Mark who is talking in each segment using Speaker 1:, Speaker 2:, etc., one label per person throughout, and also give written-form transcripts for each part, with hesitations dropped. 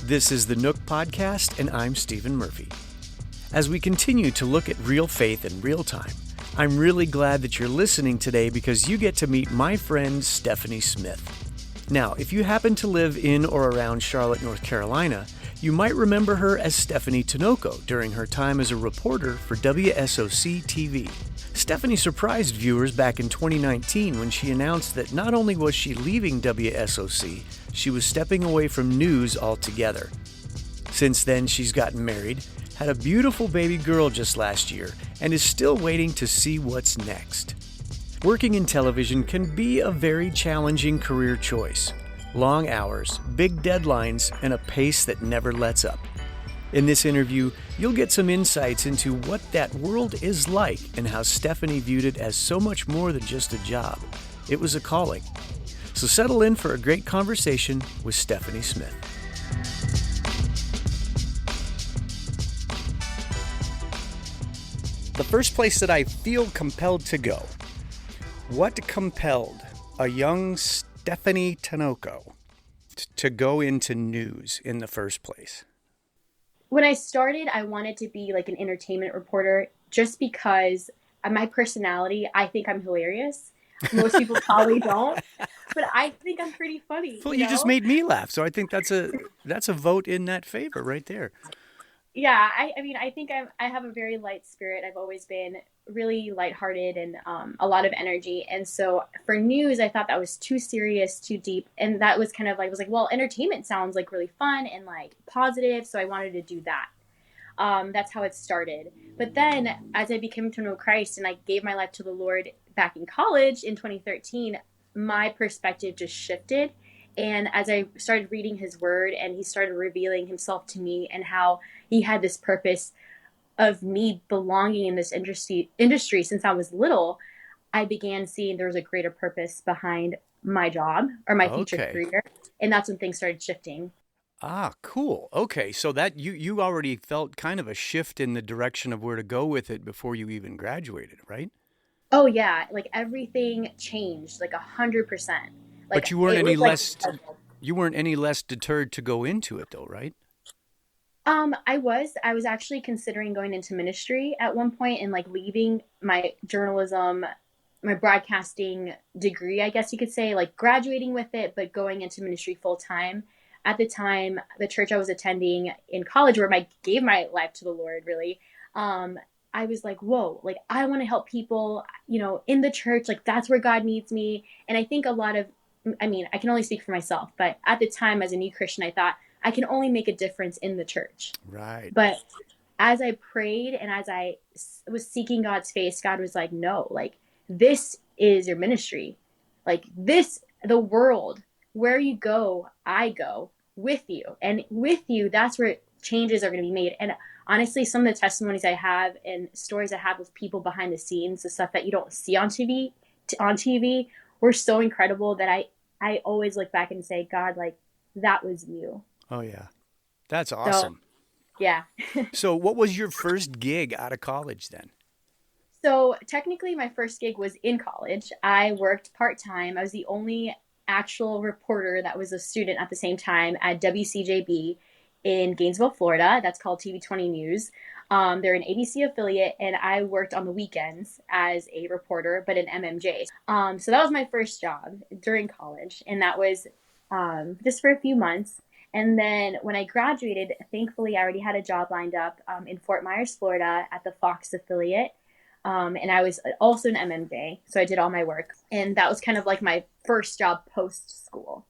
Speaker 1: This is the Nook Podcast, and I'm Stephen Murphy. As we continue to look at real faith in real time, I'm really glad that you're listening today because you get to meet my friend Stephanie Smith. Now, if you happen to live in or around Charlotte, North Carolina, you might remember her as Stephanie Tinoco during her time as a reporter for WSOC TV. Stephanie surprised viewers back in 2019 when she announced that not only was she leaving WSOC, she was stepping away from news altogether. Since then, she's gotten married, had a beautiful baby girl just last year, and is still waiting to see what's next. Working in television can be a very challenging career choice. Long hours, big deadlines, and a pace that never lets up. In this interview, you'll get some insights into what that world is like and how Stephanie viewed it as so much more than just a job. It was a calling. So settle in for a great conversation with Stephanie Smith. The first place that I feel compelled to go. What compelled a young Stephanie Tinoco to go into news in the first place?
Speaker 2: When I started, I wanted to be like an entertainment reporter just because my personality, I think I'm hilarious. Most people probably don't, but I think I'm pretty funny.
Speaker 1: Well, you just made me laugh, so I think that's a vote in that favor right there.
Speaker 2: Yeah, I think I have a very light spirit. I've always been really lighthearted and a lot of energy. And so for news, I thought that was too serious, too deep. And that was kind of like, I was like, well, entertainment sounds like really fun and like positive. So I wanted to do that. That's how it started. But then as I became to know Christ and I gave my life to the Lord back in college in 2013, my perspective just shifted. And as I started reading his word and he started revealing himself to me and how he had this purpose of me belonging in this industry since I was little, I began seeing there was a greater purpose behind my job or my future career. And that's when things started shifting.
Speaker 1: Ah, cool. Okay. So that you already felt kind of a shift in the direction of where to go with it before you even graduated, right?
Speaker 2: Oh yeah. Like everything changed like 100%.
Speaker 1: But you weren't any less deterred to go into it though, right?
Speaker 2: I was actually considering going into ministry at one point and like leaving my journalism, my broadcasting degree, I guess you could say, like graduating with it, but going into ministry full time. At the time, the church I was attending in college where I gave my life to the Lord, really, I was like, whoa, like I want to help people, in the church, like that's where God needs me. And I think I can only speak for myself, but at the time as a new Christian, I thought I can only make a difference in the church.
Speaker 1: Right.
Speaker 2: But as I prayed and as I was seeking God's face, God was like, no, like this is your ministry. Like the world, where you go, I go with you. And with you, that's where changes are going to be made. And honestly, some of the testimonies I have and stories I have with people behind the scenes, the stuff that you don't see on TV were so incredible that I always look back and say, God, like that was you.
Speaker 1: Oh yeah. That's awesome.
Speaker 2: So, yeah.
Speaker 1: So what was your first gig out of college then?
Speaker 2: So technically my first gig was in college. I worked part-time. I was the only actual reporter that was a student at the same time at WCJB in Gainesville, Florida. That's called TV20 News. They're an ABC affiliate, and I worked on the weekends as a reporter, but in MMJ. So that was my first job during college, and that was just for a few months. And then when I graduated, thankfully, I already had a job lined up in Fort Myers, Florida at the Fox affiliate. And I was also an MMJ, so I did all my work. And that was kind of like my first job post-school.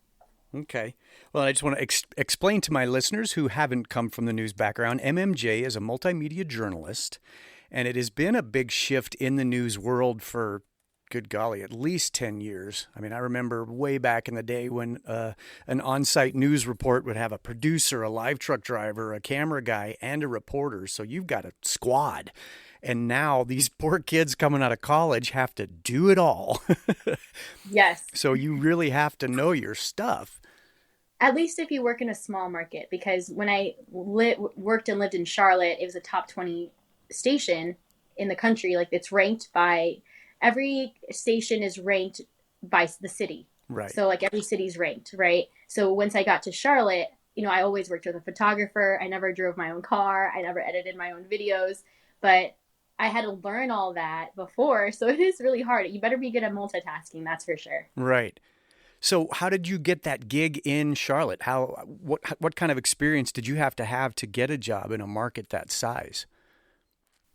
Speaker 1: Okay. Well, I just want to explain to my listeners who haven't come from the news background, MMJ is a multimedia journalist, and it has been a big shift in the news world for, good golly, at least 10 years. I mean, I remember way back in the day when an on-site news report would have a producer, a live truck driver, a camera guy, and a reporter. So you've got a squad. And now these poor kids coming out of college have to do it all.
Speaker 2: Yes.
Speaker 1: So you really have to know your stuff.
Speaker 2: At least if you work in a small market, because when I worked and lived in Charlotte, it was a top 20 station in the country. Like it's ranked by, every station is ranked by the city.
Speaker 1: Right.
Speaker 2: So like every city's ranked, right? So once I got to Charlotte, I always worked with a photographer. I never drove my own car. I never edited my own videos, but I had to learn all that before. So it is really hard. You better be good at multitasking. That's for sure.
Speaker 1: Right. So how did you get that gig in Charlotte? What kind of experience did you have to get a job in a market that size?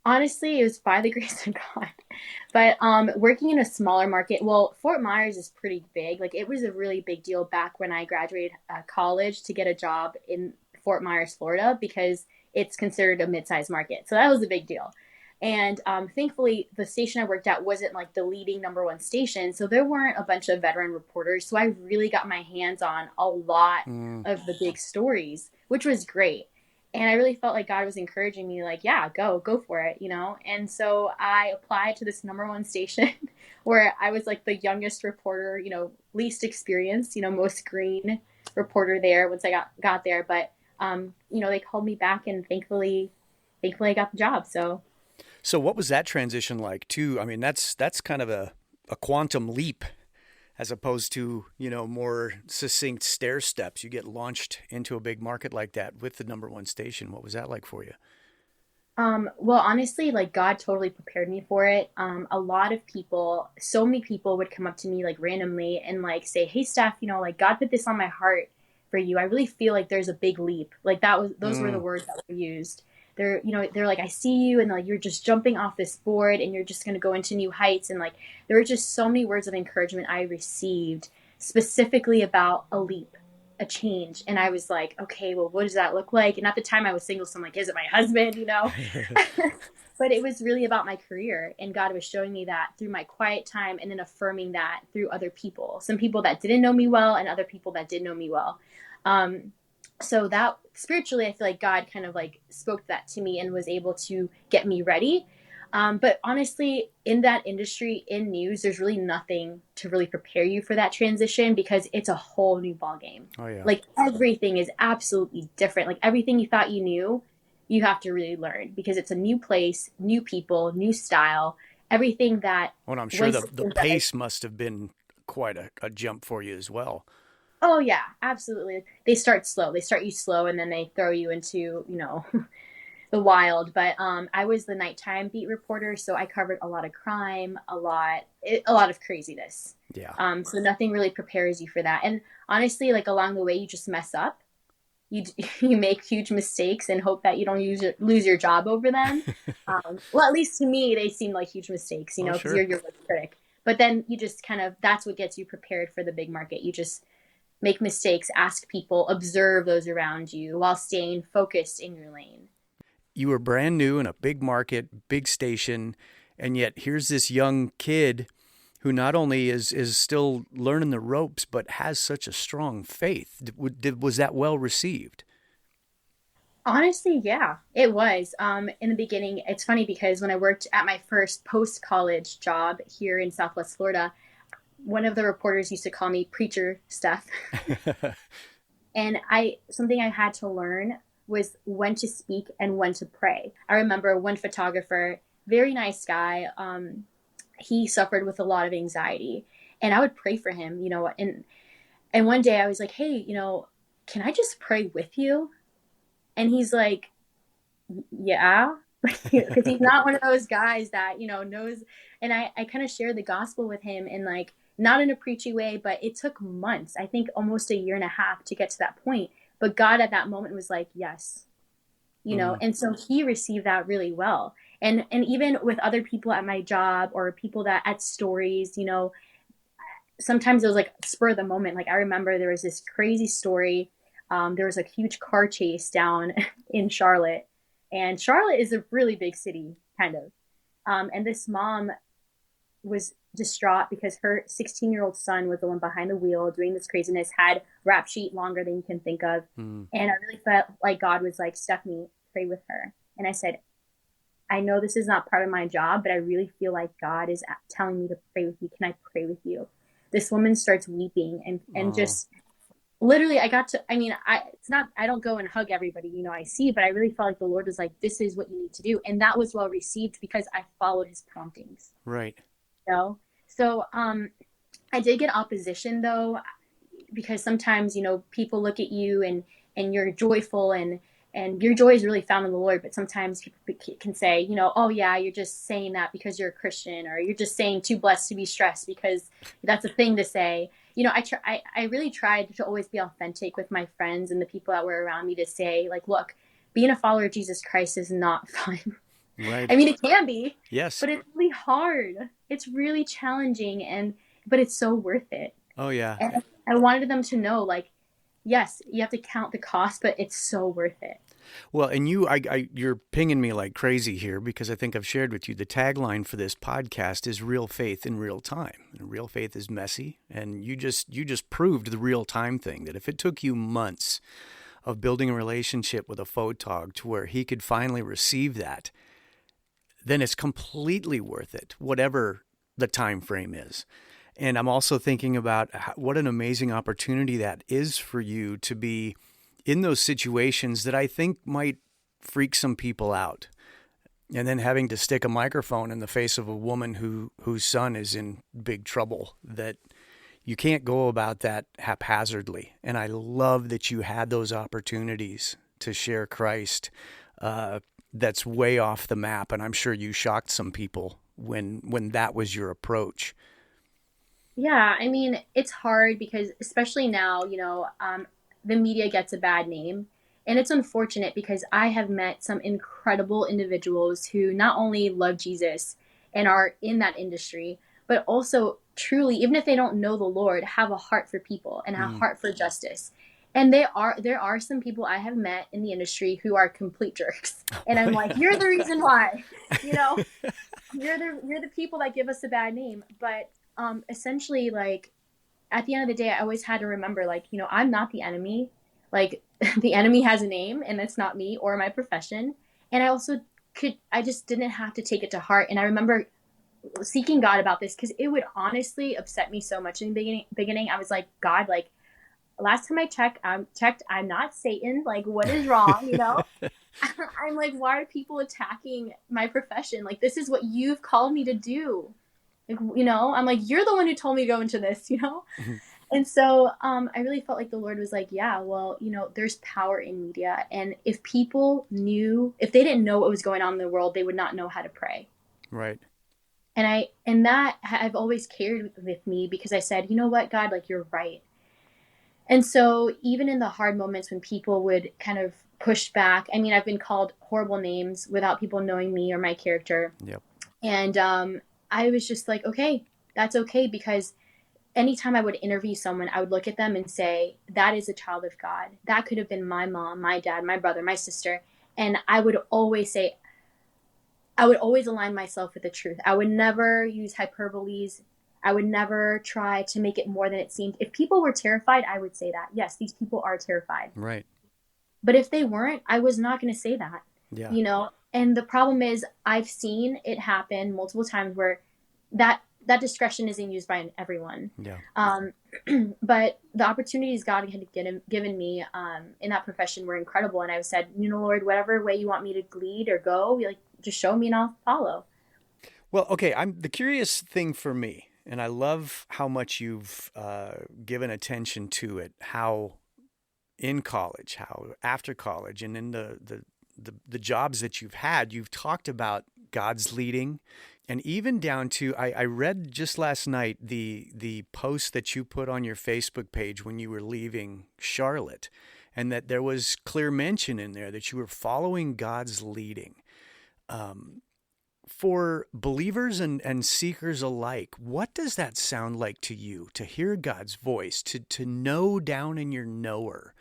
Speaker 2: Honestly, it was by the grace of God. But working in a smaller market, well, Fort Myers is pretty big. Like it was a really big deal back when I graduated college to get a job in Fort Myers, Florida, because it's considered a mid-sized market. So that was a big deal. And thankfully, the station I worked at wasn't like the leading number one station. So there weren't a bunch of veteran reporters. So I really got my hands on a lot of the big stories, which was great. And I really felt like God was encouraging me, like, yeah, go for it, And so I applied to this number one station where I was like the youngest reporter, least experienced, most green reporter there once I got there. But, they called me back and thankfully I got the job.
Speaker 1: So what was that transition like too? I mean, that's kind of a quantum leap as opposed to, more succinct stair steps. You get launched into a big market like that with the number one station. What was that like for you?
Speaker 2: Well, honestly, like God totally prepared me for it. A lot of people, so many people would come up to me like randomly and like say, "Hey, Steph, like God put this on my heart for you. I really feel like there's a big leap." Like those were the words that were used. They're like, "I see you," and like you're just jumping off this board and you're just going to go into new heights. And like there were just so many words of encouragement I received specifically about a leap, a change. And I was like, okay, well, what does that look like? And at the time I was single, so I'm like, is it my husband? But it was really about my career, and God was showing me that through my quiet time and then affirming that through other people, some people that didn't know me well and other people that did know me well. So that spiritually, I feel like God kind of like spoke that to me and was able to get me ready. But honestly, in that industry, in news, there's really nothing to really prepare you for that transition because it's a whole new ballgame.
Speaker 1: Oh, yeah.
Speaker 2: Like everything is absolutely different. Like everything you thought you knew, you have to really learn because it's a new place, new people, new style, everything that.
Speaker 1: Well, I'm sure the pace must have been quite a jump for you as well.
Speaker 2: Oh, yeah, absolutely. They start slow. They start you slow and then they throw you into, the wild. But I was the nighttime beat reporter, so I covered a lot of crime, a lot of craziness.
Speaker 1: Yeah.
Speaker 2: So nothing really prepares you for that. And honestly, like along the way, you just mess up. You make huge mistakes and hope that you don't lose your job over them. Well, at least to me, they seem like huge mistakes, because
Speaker 1: sure.
Speaker 2: you're your worst critic. But then you just that's what gets you prepared for the big market. You just make mistakes, ask people, observe those around you while staying focused in your lane.
Speaker 1: You were brand new in a big market, big station, and yet here's this young kid who not only is still learning the ropes, but has such a strong faith. Was that well received?
Speaker 2: Honestly, yeah, it was. In the beginning, it's funny because when I worked at my first post-college job here in Southwest Florida, one of the reporters used to call me Preacher Steph. And something I had to learn was when to speak and when to pray. I remember one photographer, very nice guy, he suffered with a lot of anxiety, and I would pray for him, and one day I was like, hey, can I just pray with you? And he's like, yeah, because he's not one of those guys that, knows. And I kind of shared the gospel with him in like, not in a preachy way, but it took months, I think almost a year and a half to get to that point. But God at that moment was like, yes, and so he received that really well. And even with other people at my job or people that at stories, sometimes it was like spur of the moment. Like I remember there was this crazy story. There was a huge car chase down in Charlotte, and Charlotte is a really big city, kind of. And this mom was distraught because her 16-year-old son was the one behind the wheel doing this craziness, had rap sheet longer than you can think of. And I really felt like God was like, Stephanie, pray with her. And I said, I know this is not part of my job, but I really feel like God is telling me to pray with you. Can I pray with you? This woman starts weeping and just literally I don't go and hug everybody, I see, but I really felt like the Lord was like, this is what you need to do. And that was well received because I followed his promptings.
Speaker 1: Right.
Speaker 2: So I did get opposition though. because sometimes, you know, people look at you and you're joyful and your joy is really found in the Lord. But sometimes people can say, you know, oh yeah, you're just saying that because you're a Christian, or you're just saying too blessed to be stressed because that's a thing to say. You know, I really tried to always be authentic with my friends and the people that were around me to say, like, look, being a follower of Jesus Christ is not fun.
Speaker 1: Right.
Speaker 2: I mean, it can be,
Speaker 1: Yes.
Speaker 2: but it's really hard. It's really challenging, but it's so worth it.
Speaker 1: Oh, yeah.
Speaker 2: And I wanted them to know, like, yes, you have to count the cost, but it's so worth it.
Speaker 1: Well, and you're pinging me like crazy here because I think I've shared with you the tagline for this podcast is real faith in real time. And real faith is messy, and you just proved the real time thing, that if it took you months of building a relationship with a photog to where he could finally receive that, then it's completely worth it, whatever the time frame is. And I'm also thinking about what an amazing opportunity that is for you to be in those situations that I think might freak some people out. And then having to stick a microphone in the face of a woman whose son is in big trouble, that you can't go about that haphazardly. And I love that you had those opportunities to share Christ. That's way off the map. And I'm sure you shocked some people when that was your approach.
Speaker 2: Yeah, I mean, it's hard because especially now, you know, the media gets a bad name. And it's unfortunate because I have met some incredible individuals who not only love Jesus and are in that industry, but also truly, even if they don't know the Lord, have a heart for people and a heart for justice. And there are some people I have met in the industry who are complete jerks. And I'm like, you're the reason why, you know, you're the people that give us a bad name. But essentially, like, at the end of the day, I always had to remember, like, you know, I'm not the enemy. Like, the enemy has a name, and it's not me or my profession. And I just didn't have to take it to heart. And I remember seeking God about this because it would honestly upset me so much in the beginning. I was like, God, like, last time I checked, I'm not Satan. Like, what is wrong? You know, I'm like, why are people attacking my profession? Like, this is what you've called me to do. Like, you know, I'm like, you're the one who told me to go into this, you know? And so I really felt like the Lord was like, yeah, well, you know, there's power in media. And if if they didn't know what was going on in the world, they would not know how to pray.
Speaker 1: Right.
Speaker 2: And that I've always carried with me because I said, you know what, God, like, you're right. And so even in the hard moments when people would kind of push back, I mean, I've been called horrible names without people knowing me or my character.
Speaker 1: Yep.
Speaker 2: And I was just like, okay, that's okay, because anytime I would interview someone, I would look at them and say, that is a child of God. That could have been my mom, my dad, my brother, my sister. And I would always align myself with the truth. I would never use hyperboles. I would never try to make it more than it seemed. If people were terrified, I would say that. Yes, these people are terrified.
Speaker 1: Right.
Speaker 2: But if they weren't, I was not going to say that.
Speaker 1: Yeah.
Speaker 2: You know? And the problem is I've seen it happen multiple times where that discretion isn't used by everyone.
Speaker 1: Yeah.
Speaker 2: But the opportunities God had given me in that profession were incredible. And I said, you know, Lord, whatever way you want me to lead or go, like, just show me and I'll follow.
Speaker 1: Well, okay. The curious thing for me, and I love how much you've given attention to it, how in college, how after college, and in the jobs that you've had, you've talked about God's leading. And even down to, I read just last night the post that you put on your Facebook page when you were leaving Charlotte, and that there was clear mention in there that you were following God's leading. For believers and seekers alike, what does that sound like to you, to hear God's voice, to know down in your knower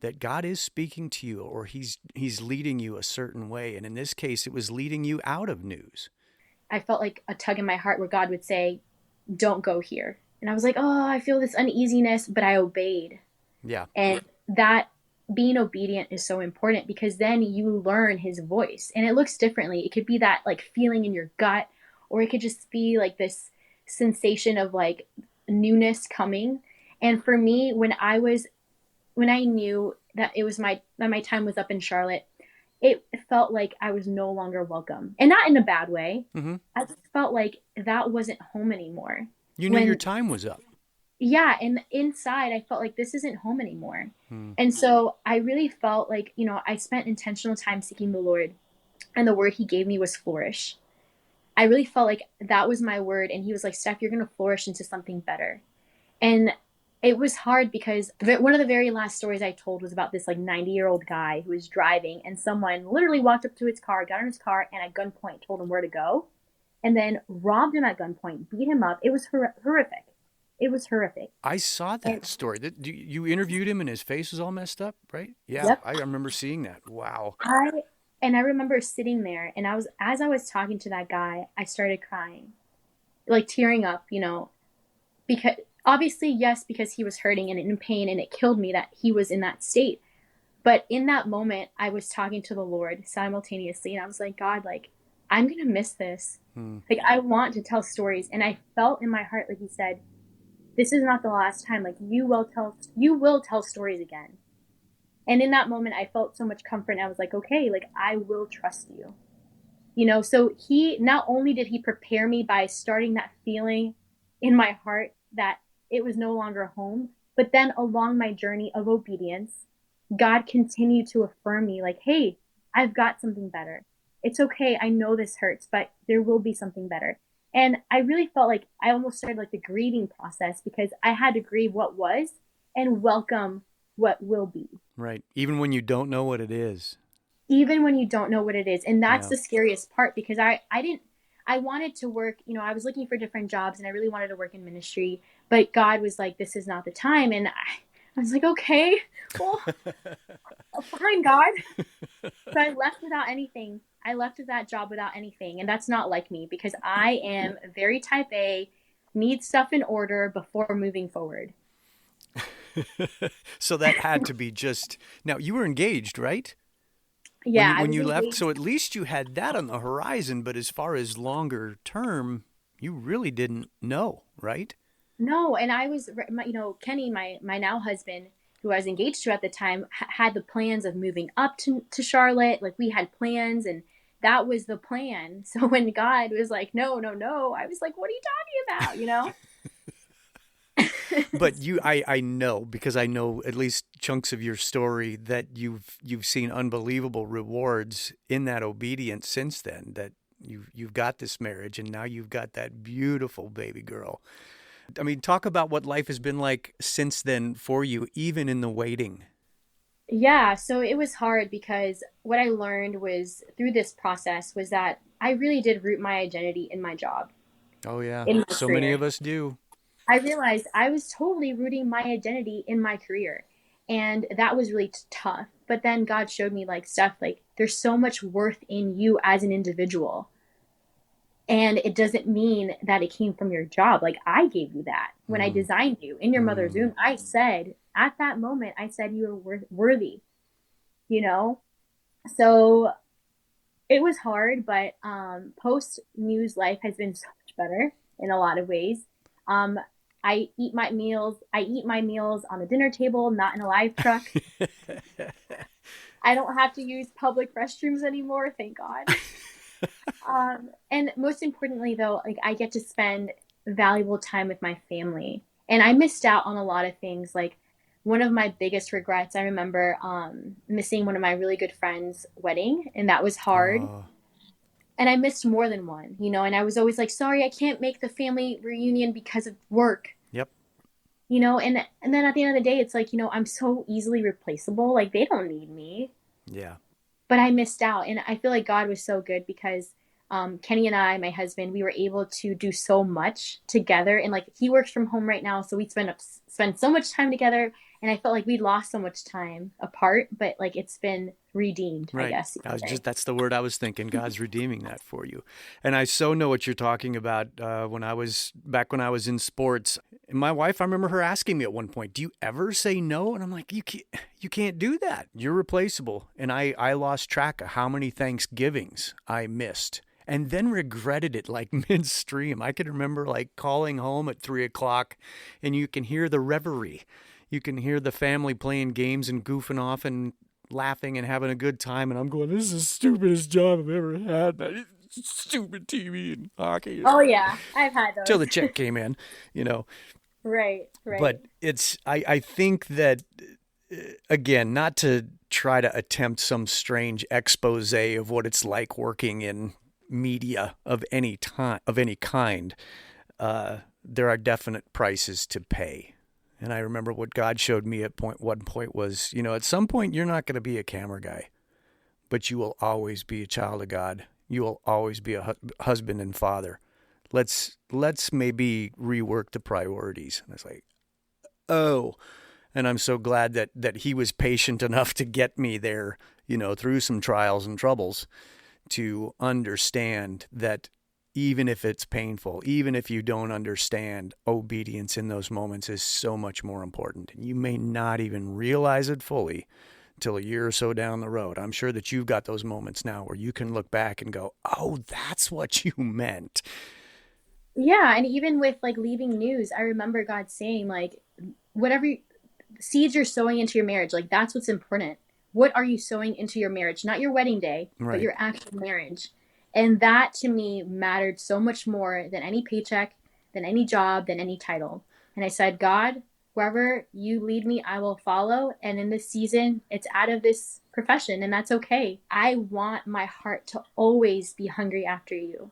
Speaker 1: that God is speaking to you, or he's leading you a certain way? And in this case, it was leading you out of news.
Speaker 2: I felt like a tug in my heart where God would say, don't go here. And I was like, oh, I feel this uneasiness, but I obeyed.
Speaker 1: Yeah.
Speaker 2: And that being obedient is so important because then you learn his voice and it looks differently. It could be that like feeling in your gut, or it could just be like this sensation of like newness coming. And for me, when I knew that it was my time was up in Charlotte, it felt like I was no longer welcome, and not in a bad way.
Speaker 1: Mm-hmm.
Speaker 2: I just felt like that wasn't home anymore.
Speaker 1: You knew your time was up.
Speaker 2: yeah, and inside I felt like this isn't home anymore.
Speaker 1: Hmm.
Speaker 2: And so I really felt like, I spent intentional time seeking the Lord, and the word he gave me was flourish. I really felt like that was my word, and he was like, Steph, you're going to flourish into something better. And it was hard because one of the very last stories I told was about this like 90-year-old guy who was driving, and someone literally walked up to his car, got in his car, and at gunpoint told him where to go, and then robbed him at gunpoint, beat him up. It was horrific. It was horrific.
Speaker 1: I saw
Speaker 2: And
Speaker 1: that story. You interviewed him and his face was all messed up, right? Yeah,
Speaker 2: yep,
Speaker 1: I remember seeing that. Wow.
Speaker 2: I and I remember sitting there, and as I was talking to that guy, I started crying, like tearing up, because obviously, yes, because he was hurting and in pain, and it killed me that he was in that state. But in that moment, I was talking to the Lord simultaneously, and I was like, God, like, I'm gonna miss this.
Speaker 1: Hmm.
Speaker 2: Like, I want to tell stories, and I felt in my heart, like He said, this is not the last time. Like, you will tell stories again. And in that moment, I felt so much comfort, and I was like, okay, like, I will trust you. So he not only did he prepare me by starting that feeling in my heart that it was no longer home, but then along my journey of obedience, God continued to affirm me like, hey, I've got something better. It's okay. I know this hurts, but there will be something better. And I really felt like I almost started like the grieving process, because I had to grieve what was and welcome what will be,
Speaker 1: Right. Even when you don't know what it is.
Speaker 2: even when you don't know what it is. And that's
Speaker 1: Yeah.
Speaker 2: the scariest part, because I wanted to work, I was looking for different jobs, and I really wanted to work in ministry, but God was like, this is not the time. And I was like, okay, well, fine, God. So I left without anything. I left that job without anything. And that's not like me, because I am very type A, need stuff in order before moving forward.
Speaker 1: So that had to be just now you were engaged, right? When
Speaker 2: Yeah,
Speaker 1: you
Speaker 2: I
Speaker 1: when
Speaker 2: was
Speaker 1: you left,
Speaker 2: engaged.
Speaker 1: so at least you had that on the horizon, but as far as longer term, you really didn't know, right?
Speaker 2: No, and I was, Kenny, my now husband, who I was engaged to at the time, had the plans of moving up to Charlotte. Like, we had plans, and that was the plan. So when God was like, no, no, no, I was like, what are you talking about?
Speaker 1: But I know because I know at least chunks of your story that you've seen unbelievable rewards in that obedience since then. That you've got this marriage and now you've got that beautiful baby girl. I mean, talk about what life has been like since then for you, even in the waiting.
Speaker 2: Yeah, so it was hard, because what I learned was through this process was that I really did root my identity in my job,
Speaker 1: Oh yeah,
Speaker 2: in my
Speaker 1: so many
Speaker 2: career.
Speaker 1: of us do.
Speaker 2: I realized I was totally rooting my identity in my career. And that was really tough. But then God showed me, like, stuff like, there's so much worth in you as an individual. And it doesn't mean that it came from your job. Like, I gave you that when I
Speaker 1: Mm,
Speaker 2: designed you in your mother's
Speaker 1: mm.
Speaker 2: womb. I said, at that moment, I said you were worthy, you know? So it was hard, but post news life has been so much better in a lot of ways. Um, I eat my meals on the dinner table, not in a live truck. I don't have to use public restrooms anymore, thank God. And most importantly, though, like, I get to spend valuable time with my family. And I missed out on a lot of things. Like, one of my biggest regrets, I remember missing one of my really good friends' wedding, and that was hard.
Speaker 1: Oh,
Speaker 2: And I missed more than one, and I was always like, sorry, I can't make the family reunion because of work.
Speaker 1: yep.
Speaker 2: And then at the end of the day, it's like, I'm so easily replaceable. Like, they don't need me.
Speaker 1: Yeah.
Speaker 2: But I missed out. And I feel like God was so good, because Kenny and I, my husband, we were able to do so much together. And like, he works from home right now, so we spend so much time together. And I felt like we lost so much time apart, but like, it's been redeemed, I
Speaker 1: Right.
Speaker 2: guess you could say.
Speaker 1: That's the word I was thinking. God's redeeming that for you. And I so know what you're talking about when I was in sports. And my wife, I remember her asking me at one point, do you ever say no? And I'm like, you can't do that. You're replaceable. And I lost track of how many Thanksgivings I missed and then regretted it like midstream. I could remember like calling home at 3 o'clock and you can hear the reverie. You can hear the family playing games and goofing off and laughing and having a good time. And I'm going, this is the stupidest job I've ever had. Stupid TV and hockey.
Speaker 2: Oh, yeah, I've had
Speaker 1: Till
Speaker 2: those.
Speaker 1: the check came in, you know.
Speaker 2: Right,
Speaker 1: But
Speaker 2: right.
Speaker 1: I think that, again, not to try to attempt some strange expose of what it's like working in media of any time, of any kind, there are definite prices to pay. And I remember what God showed me at one point was, at some point you're not going to be a camera guy, but you will always be a child of God. You will always be a husband and father. Let's maybe rework the priorities. And it's like, oh, and I'm so glad that he was patient enough to get me there, through some trials and troubles, to understand that even if it's painful, even if you don't understand, obedience in those moments is so much more important. And you may not even realize it fully till a year or so down the road. I'm sure that you've got those moments now where you can look back and go, oh, that's what you meant.
Speaker 2: Yeah, and even with like leaving news, I remember God saying like whatever seeds you're sowing into your marriage, like that's what's important. What are you sowing into your marriage? Not your wedding day, but
Speaker 1: Right.
Speaker 2: your actual marriage. And that to me mattered so much more than any paycheck, than any job, than any title. And I said, God, wherever you lead me, I will follow. And in this season, it's out of this profession, and that's okay. I want my heart to always be hungry after you.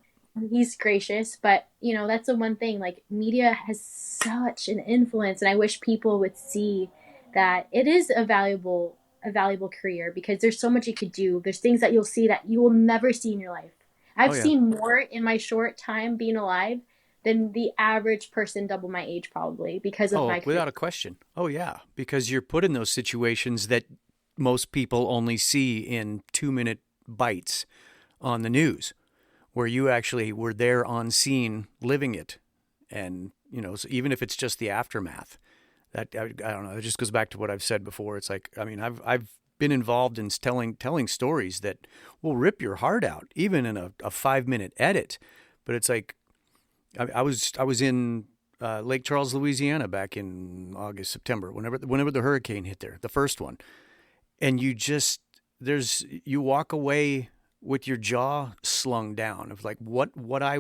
Speaker 2: He's gracious, but that's the one thing. Like media has such an influence, and I wish people would see that it is a valuable career because there's so much you could do. There's things that you'll see that you will never see in your life.
Speaker 1: Oh,
Speaker 2: I've
Speaker 1: yeah.
Speaker 2: seen more in my short time being alive than the average person double my age probably because of
Speaker 1: Oh,
Speaker 2: my career.
Speaker 1: without a question. Oh, yeah. Because you're put in those situations that most people only see in 2-minute bites on the news, where you actually were there on scene living it. And, so even if it's just the aftermath, that I don't know, it just goes back to what I've said before. It's like, I mean, I've been involved in telling stories that will rip your heart out, even in a 5-minute edit. But it's like, I was in Lake Charles, Louisiana, back in August, September, whenever the hurricane hit there, the first one, and you walk away with your jaw slung down of like what I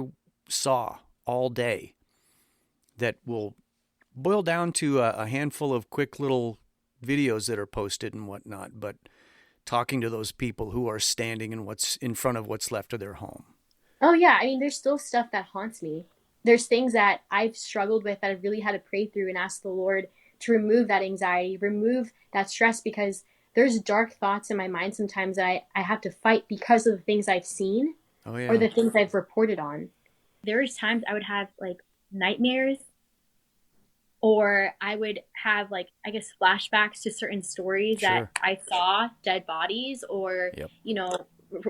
Speaker 1: saw all day that will boil down to a handful of quick little videos that are posted and whatnot, but talking to those people who are standing in what's in front of what's left of their home.
Speaker 2: Oh yeah, I mean, there's still stuff that haunts me. There's things that I've struggled with that I've really had to pray through and ask the Lord to remove that anxiety, remove that stress because there's dark thoughts in my mind sometimes that I have to fight because of the things I've seen
Speaker 1: Oh
Speaker 2: or
Speaker 1: yeah,
Speaker 2: the things I've reported on. There was times I would have like nightmares or I would have like I guess flashbacks to certain stories that
Speaker 1: sure.
Speaker 2: I saw dead bodies or
Speaker 1: Yep.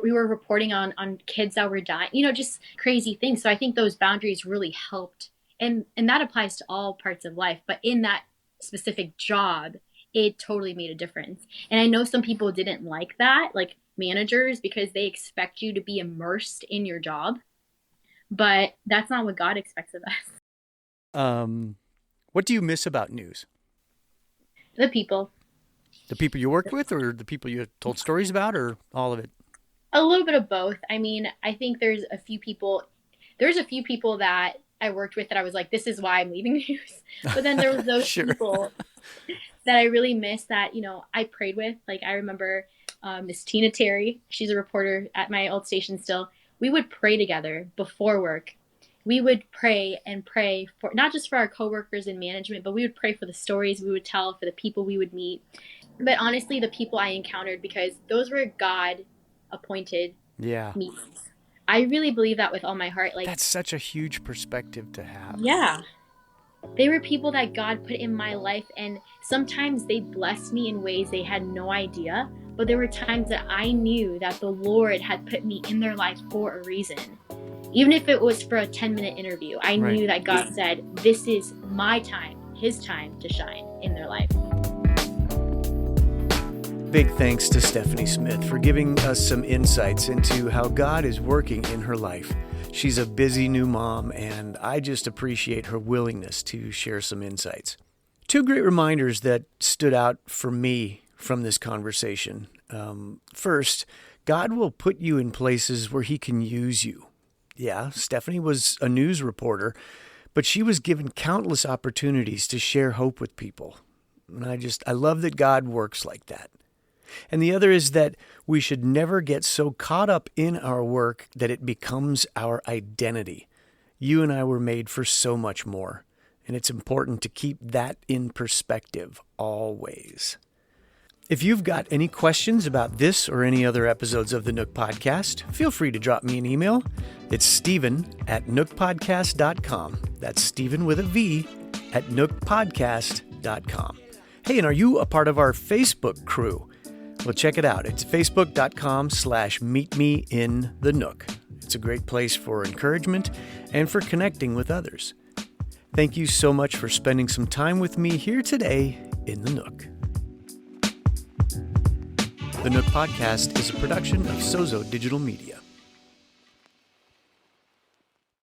Speaker 2: we were reporting on kids that were dying, just crazy things. So I think those boundaries really helped. And that applies to all parts of life, but in that specific job, it totally made a difference. And I know some people didn't like that, like managers, because they expect you to be immersed in your job, but that's not what God expects of us.
Speaker 1: Um, what do you miss about news?
Speaker 2: The people.
Speaker 1: The people you worked with, or the people you told stories about, or all of it?
Speaker 2: A little bit of both. I mean, I think there's a few people that I worked with that I was like, this is why I'm leaving news. But then there was those
Speaker 1: Sure.
Speaker 2: people that I really miss that, I prayed with. Like I remember Miss Tina Terry. She's a reporter at my old station still. We would pray together before work. We would pray and pray for not just for our coworkers and management, but we would pray for the stories we would tell, for the people we would meet. But honestly, the people I encountered, because those were God appointed
Speaker 1: Yeah.
Speaker 2: meetings. I really believe that with all my heart. Like,
Speaker 1: That's such a huge perspective to have.
Speaker 2: yeah, they were people that God put in my life, and sometimes they blessed me in ways they had no idea. But there were times that I knew that the Lord had put me in their life for a reason. Even if it was for a 10-minute interview, I
Speaker 1: Right.
Speaker 2: knew that God said, this is my time, his time to shine in their life.
Speaker 1: Big thanks to Stephanie Smith for giving us some insights into how God is working in her life. She's a busy new mom, and I just appreciate her willingness to share some insights. Two great reminders that stood out for me from this conversation. First, God will put you in places where he can use you. Yeah, Stephanie was a news reporter, But she was given countless opportunities to share hope with people. And I love that God works like that. And the other is that we should never get so caught up in our work that it becomes our identity. You and I were made for so much more, and it's important to keep that in perspective always. If you've got any questions about this or any other episodes of the Nook Podcast, feel free to drop me an email. It's Stephen@nookpodcast.com. That's Stephen with a V at nookpodcast.com. Hey, and are you a part of our Facebook crew? Well, check it out. It's facebook.com/meetmeinthenook. It's a great place for encouragement and for connecting with others. Thank you so much for spending some time with me here today in the Nook. The Nook Podcast is a production of Sozo Digital Media.